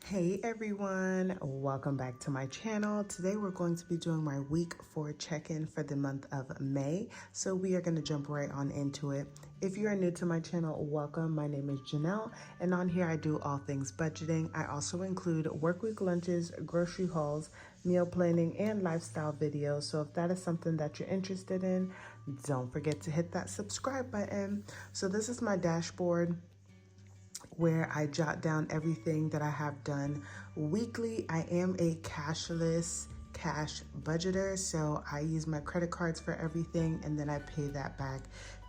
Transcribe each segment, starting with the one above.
Hey everyone, welcome back to my channel. Today we're going to be doing my week 4 check-in for the month of May. So we are going to jump right on into it. If you are new to my channel, welcome. My name is Janelle, and on here I do all things budgeting. I also include work week lunches, grocery hauls, meal planning, and lifestyle videos. So if that is something that you're interested in, don't forget to hit that subscribe button. So this is my dashboard where I jot down everything that I have done weekly. I am a cash budgeter, so I use my credit cards for everything and then I pay that back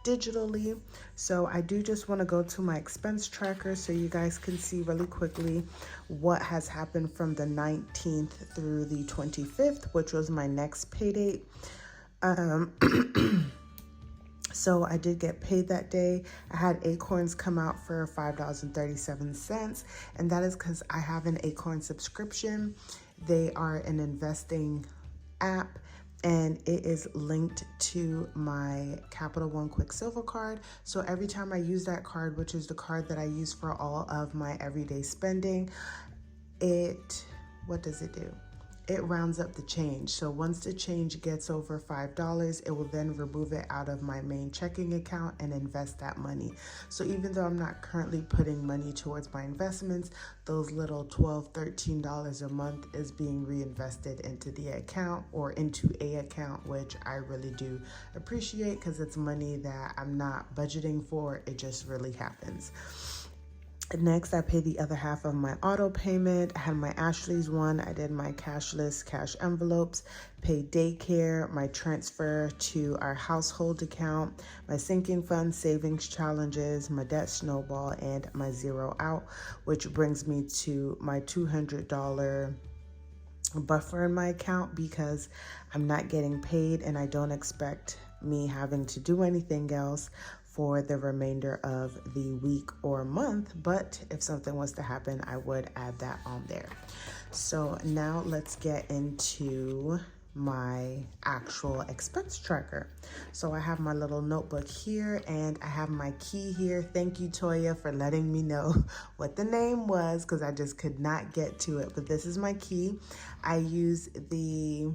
digitally. So I do just want to go to my expense tracker so you guys can see really quickly what has happened from the 19th through the 25th, which was my next pay date. So I did get paid that day. I had Acorns come out for $5.37, and that is because I have an Acorn subscription. They are an investing app, and it is linked to my Capital One Quicksilver card. So every time I use that card, which is the card that I use for all of my everyday spending, what does it do? It rounds up the change. So once the change gets over $5, it will then remove it out of my main checking account and invest that money. So even though I'm not currently putting money towards my investments, those little $12, $13 a month is being reinvested into the account or into a account, which I really do appreciate because it's money that I'm not budgeting for. It just really happens. Next, I paid the other half of my auto payment. I had my Ashley's one. I did my cashless cash envelopes, paid daycare, my transfer to our household account, my sinking fund savings challenges, my debt snowball, and my zero out, which brings me to my $200 buffer in my account because I'm not getting paid and I don't expect me having to do anything else for the remainder of the week or month, but if something was to happen, I would add that on there. So now let's get into my actual expense tracker. So I have my little notebook here and I have my key here. Thank you, Toya, for letting me know what the name was because I just could not get to it, but this is my key. I use the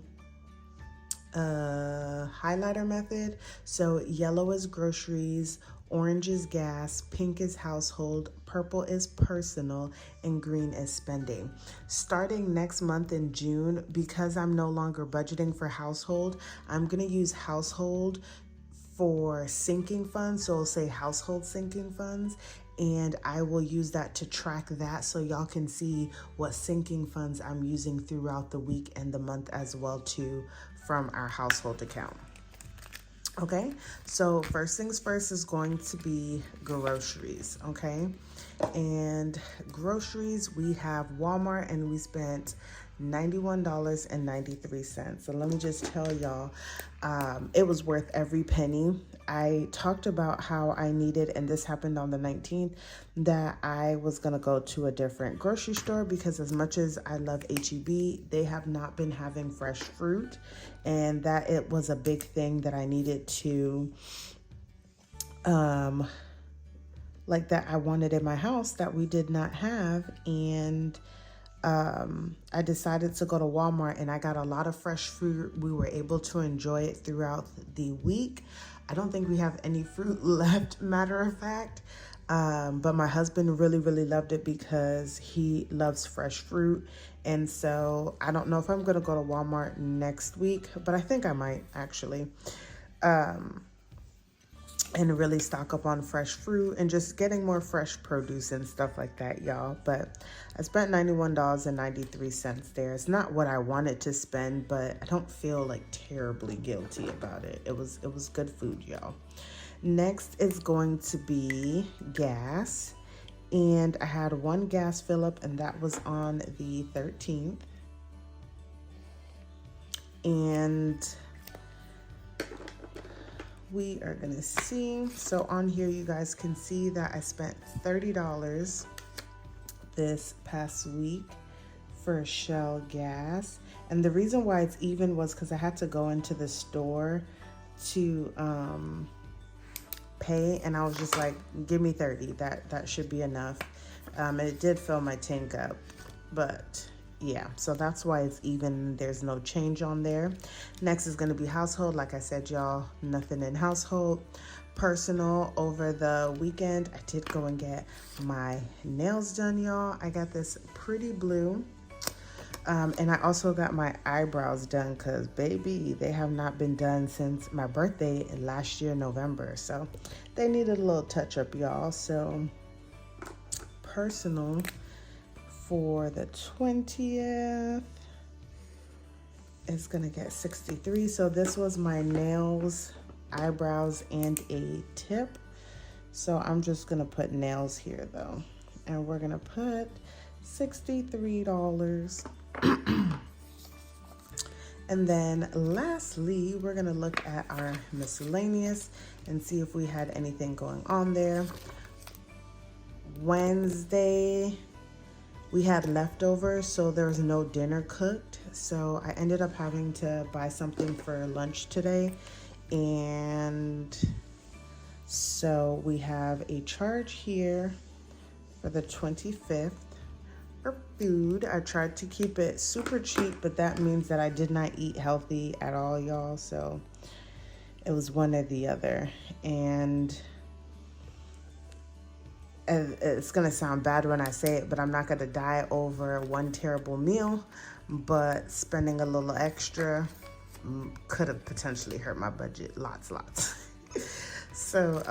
highlighter method. So yellow is groceries, orange is gas, pink is household, purple is personal, and green is spending. Starting next month in June, because I'm no longer budgeting for household, I'm gonna use household for sinking funds. So I'll say household sinking funds, and I will use that to track that so y'all can see what sinking funds I'm using throughout the week and the month as well too from our household account. Okay, so first things first is going to be groceries, okay? And groceries, we have Walmart and we spent $91.93. So let me just tell y'all, it was worth every penny. I talked about how I needed, and this happened on the 19th, that I was gonna go to a different grocery store because as much as I love HEB, they have not been having fresh fruit, and that it was a big thing that I needed to, like that I wanted in my house that we did not have. And I decided to go to Walmart and I got a lot of fresh fruit. We were able to enjoy it throughout the week. I don't think we have any fruit left, matter of fact. But my husband really, really loved it because he loves fresh fruit. And so I don't know if I'm going to go to Walmart next week, but I think I might actually. And really stock up on fresh fruit and just getting more fresh produce and stuff like that, y'all. But I spent $91.93 there. It's not what I wanted to spend, but I don't feel like terribly guilty about it. It was good food, y'all. Next is going to be gas. And I had one gas fill up and that was on the 13th. And we are gonna see, so on here you guys can see that I spent $30 this past week for Shell gas. And the reason why it's even was because I had to go into the store to pay, and I was just like, give me 30, that should be enough. And it did fill my tank up. But yeah, so that's why it's even. There's no change on there. Next is going to be household. Like I said, y'all, nothing in household. Personal, over the weekend, I did go and get my nails done, y'all. I got this pretty blue. And I also got my eyebrows done because, baby, they have not been done since my birthday last year, November. So they needed a little touch up, y'all. So personal for the 20th is going to get 63. So this was my nails, eyebrows, and a tip. So I'm just going to put nails here, though. And we're going to put $63. And then lastly, we're gonna look at our miscellaneous and see if we had anything going on there. Wednesday, we had leftovers, so there was no dinner cooked. So I ended up having to buy something for lunch today. And so we have a charge here for the 25th. Food. I tried to keep it super cheap, but that means that I did not eat healthy at all, y'all. So it was one or the other. And it's gonna sound bad when I say it, but I'm not gonna die over one terrible meal. But spending a little extra could have potentially hurt my budget lots. So,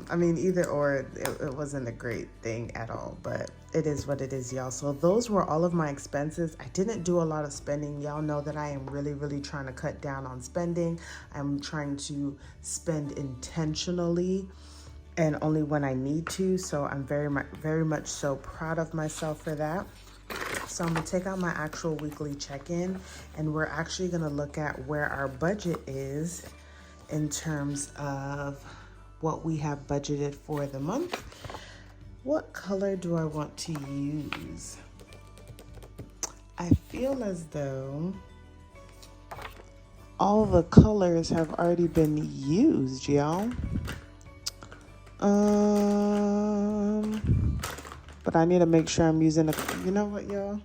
I mean, either or, it wasn't a great thing at all, but it is what it is, y'all. So those were all of my expenses. I didn't do a lot of spending. Y'all know that I am really trying to cut down on spending. I'm trying to spend intentionally and only when I need to. So I'm very much so proud of myself for that. So I'm gonna take out my actual weekly check-in, and we're actually gonna look at where our budget is in terms of what we have budgeted for the month. What color do I want to use? I feel as though all the colors have already been used, y'all. But I need to make sure I'm using you know what, y'all?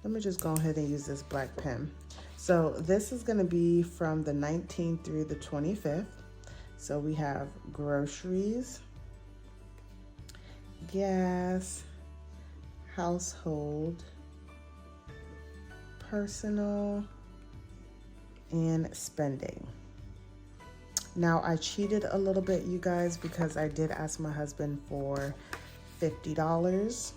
Let me just go ahead and use this black pen. So this is gonna be from the 19th through the 25th. So we have groceries, gas, household, personal, and spending. Now I cheated a little bit, you guys, because I did ask my husband for $50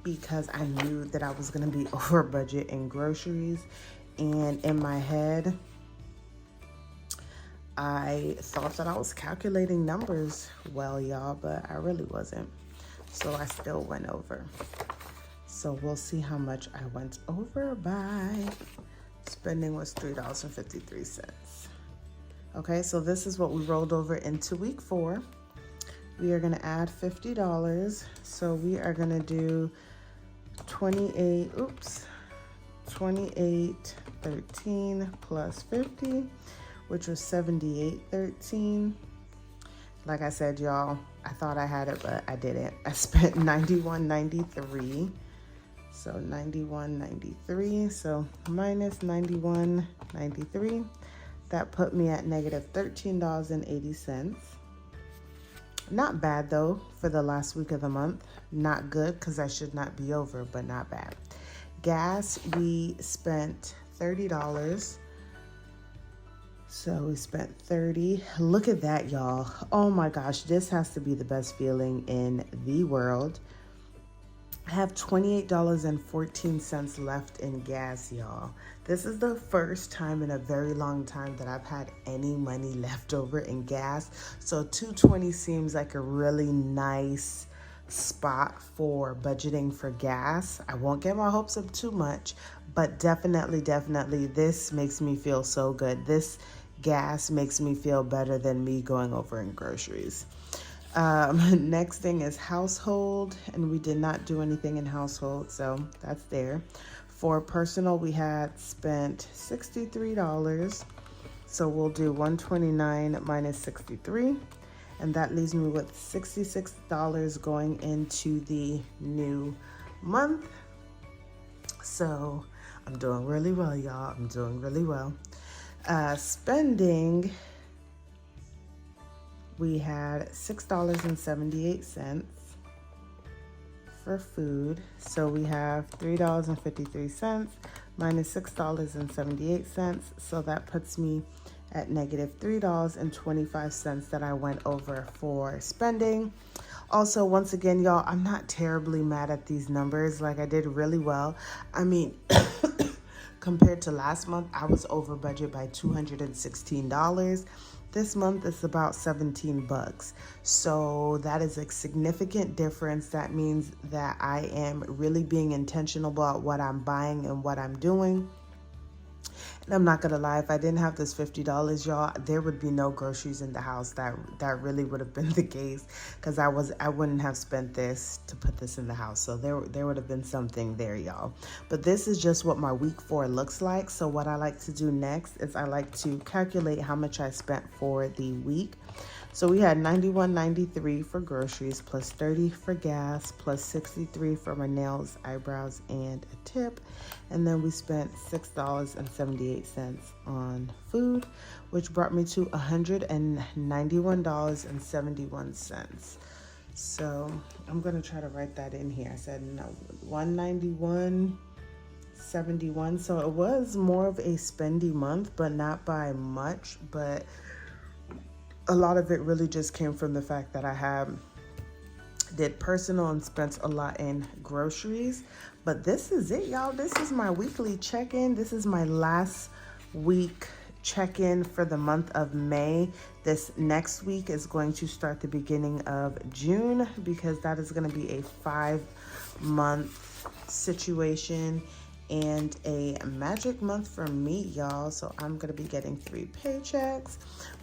because I knew that I was gonna be over budget in groceries. And in my head, I thought that I was calculating numbers well, y'all, but I really wasn't. So I still went over. So we'll see how much I went over by. Spending was $3.53. Okay, so this is what we rolled over into week 4. We are gonna add $50. So we are gonna do 28.13 plus 50, which was 78.13. Like I said, y'all, I thought I had it, but I didn't. I spent $91.93. So $91.93. So minus $91.93. That put me at negative $13.80. Not bad though for the last week of the month. Not good because I should not be over, but not bad. Gas, we spent $30. So we spent $30. Look at that, y'all. Oh my gosh, this has to be the best feeling in the world. I have $28.14 left in gas, y'all. This is the first time in a very long time that I've had any money left over in gas. So $2.20 seems like a really nice spot for budgeting for gas. I won't get my hopes up too much, but definitely this makes me feel so good. This gas makes me feel better than me going over in groceries. Next thing is household, and we did not do anything in household, so that's there. For personal, we had spent $63, so we'll do $129 minus 63, and that leaves me with $66 going into the new month. So I'm doing really well, y'all. I'm doing really well. Spending, we had $6.78 for food. So we have $3.53 minus $6.78. So that puts me at negative $3.25 that I went over for spending. Also, once again, y'all, I'm not terribly mad at these numbers. Like, I did really well. I mean, compared to last month, I was over budget by $216. This month it's about $17. So that is a significant difference. That means that I am really being intentional about what I'm buying and what I'm doing. And I'm not gonna lie, if I didn't have this $50, y'all, there would be no groceries in the house. That really would have been the case, because I wouldn't have spent this to put this in the house. So there would have been something there, y'all. But this is just what my week 4 looks like. So what I like to do next is I like to calculate how much I spent for the week. So we had $91.93 for groceries, plus $30 for gas, plus $63 for my nails, eyebrows, and a tip. And then we spent $6.78 on food, which brought me to $191.71. So I'm gonna try to write that in here. I said no, $191.71. So it was more of a spendy month, but not by much. But a lot of it really just came from the fact that I did personal and spent a lot in groceries. But this is it, y'all. This is my weekly check-in. This is my last week check-in for the month of May. This next week is going to start the beginning of June, because that is going to be a 5-month situation and a magic month for me, y'all. So I'm gonna be getting 3 paychecks.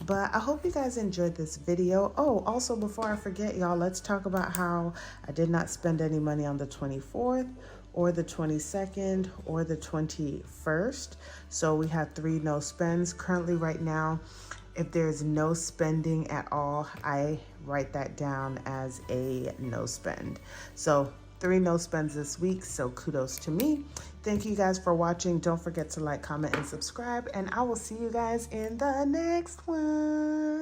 But I hope you guys enjoyed this video. Oh, also, before I forget, y'all, let's talk about how I did not spend any money on the 24th or the 22nd or the 21st. So we had 3 no spends. Currently right now, if there's no spending at all, I write that down as a no spend. So 3 no spends this week, so kudos to me. Thank you guys for watching. Don't forget to like, comment, and subscribe, and I will see you guys in the next one.